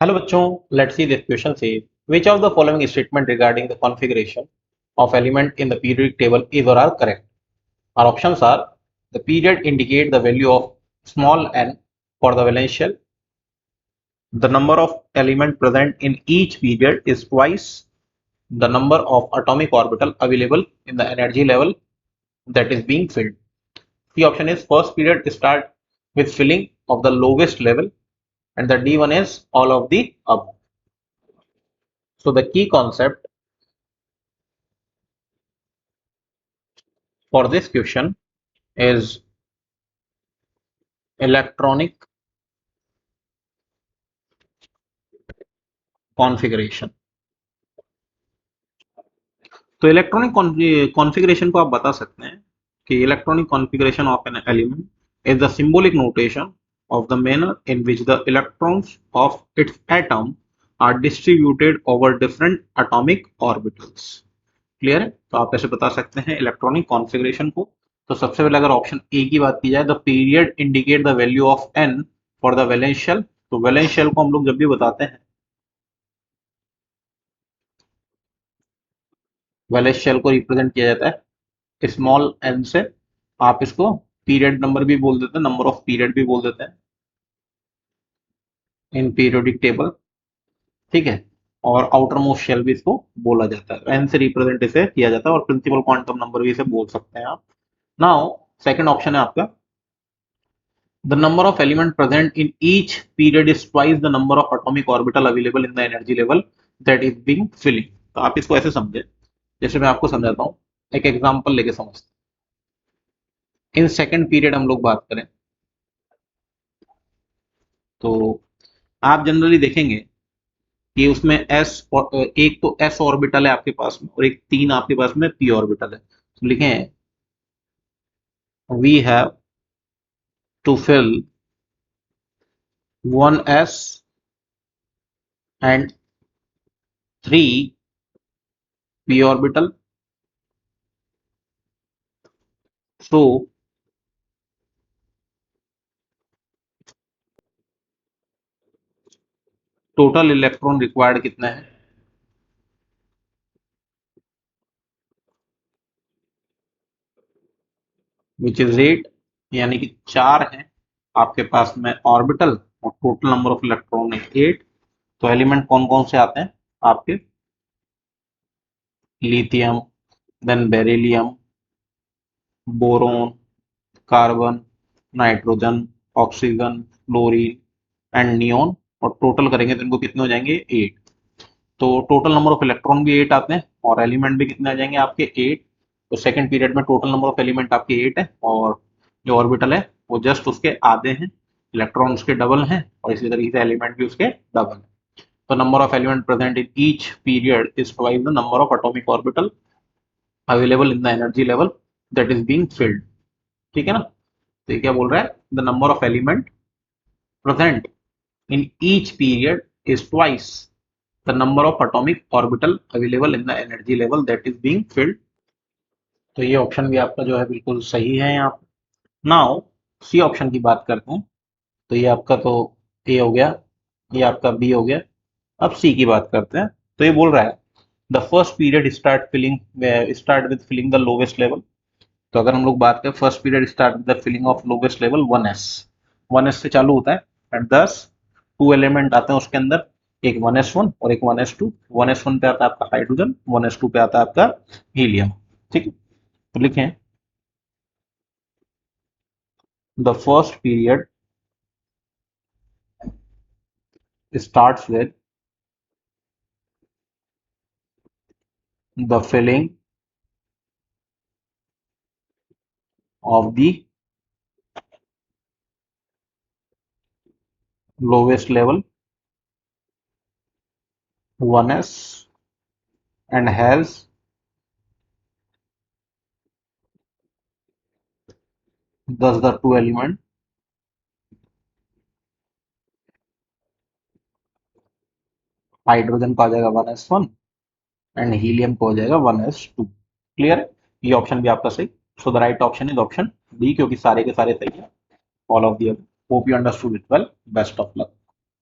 Hello बच्चों, let's see this question से which of the following statement regarding the configuration of element in the periodic table is or are correct. Our options are: the period indicate the value of small n for the valence shell, the number of element present in each period is twice the number of atomic orbital available in the energy level that is being filled. The option is first period start with filling of the lowest level, and the D1 is all of the above. So the key concept for this question is electronic configuration. तो electronic configuration को आप बता सकते हैं कि electronic configuration of an element is the symbolic notation of the manner in which the electrons of its atom are distributed over different atomic orbitals. Clear है? तो आप ऐसे बता सकते हैं इलेक्ट्रॉनिक कॉन्फ़िगरेशन को। तो सबसे पहले अगर ऑप्शन ए की बात की जाए, the period indicate the value of n for the valence shell. तो वैलेंस शेल को हम लोग जब भी बताते हैं, वैलेंस शेल को रिप्रेजेंट किया जाता है स्मॉल एन से। आप इसको पीरियड नंबर भी बोल देते हैं, नंबर ऑफ पीरियड भी बोल देते हैं इन पीरियोडिक टेबल। ठीक है? और आउटर मोस्ट शेल भी इसको बोला जाता है, एन से रिप्रेजेंट इसे किया जाता है, और प्रिंसिपल क्वांटम नंबर भी इसे बोल सकते हैं आप। नाउ सेकंड ऑप्शन है आपका, the number of element present in each period is twice the number of atomic orbital available in the energy level that is being filling. तो आप इसको ऐसे समझे, जैसे मैं आपको समझाता हूँ, एक एग्जांपल लेके समझते हैं। इन सेकंड पीरियड हम लोग बात करें तो आप जनरली देखेंगे कि उसमें एस और एक तो एस ऑर्बिटल है आपके पास में, और एक तीन आपके पास में पी ऑर्बिटल है। तो लिखें, we have to fill one s and three p orbital. So total electron required कितना है? विच इज 8, यानी कि चार है आपके पास में ऑर्बिटल, और टोटल नंबर ऑफ इलेक्ट्रॉन है 8। तो एलिमेंट कौन कौन से आते हैं आपके? Lithium, then beryllium, boron, carbon, nitrogen, oxygen, fluorine and neon. और टोटल करेंगे तो इनको कितने हो जाएंगे? 8। तो टोटल नंबर ऑफ इलेक्ट्रॉन भी 8 आते हैं, और एलिमेंट भी कितने आ जाएंगे आपके? 8। तो सेकंड पीरियड में टोटल नंबर ऑफ एलिमेंट आपके 8 है, और जो ऑर्बिटल है वो जस्ट उसके आधे हैं, इलेक्ट्रॉन उसके डबल हैं, और इसी तरीके से एलिमेंट भी उसके डबल है। तो number of element present in each period is twice the number of atomic orbital available in the energy level that is being field. ठीक है ना? तो ये क्या बोल रहा है? The number of element present in each period is twice the number of atomic orbital available in the energy level that is being filled। तो ये ऑप्शन भी आपका जो है बिल्कुल सही है यहाँ पे। नाउ सी ऑप्शन की बात करते हैं। तो ये आपका तो ए हो गया, ये आपका बी हो गया। अब सी की बात करते हैं। तो ये बोल रहा है the first period start with filling the lowest level. तो अगर हम लोग बात करें, first period start with the filling of lowest level 1s। 1s से चालू होता है, एंड 10 टू एलिमेंट आते हैं उसके अंदर, एक 1s1 और एक 1s2। 1s1 पे आता है आपका हाइड्रोजन, 1s2 पे आता है आपका हीलियम। ठीक है? तो लिखें, the first period starts with the filling of the lowest level 1s and has thus the two element hydrogen का आ जाएगा 1s1 एंड हीलियम को हो जाएगा 1s2। क्लियर है? ये ऑप्शन भी आपका सही। So the right option is option D, क्योंकि सारे के सारे सही है। All of the above. Hope you understood it well. Best of luck.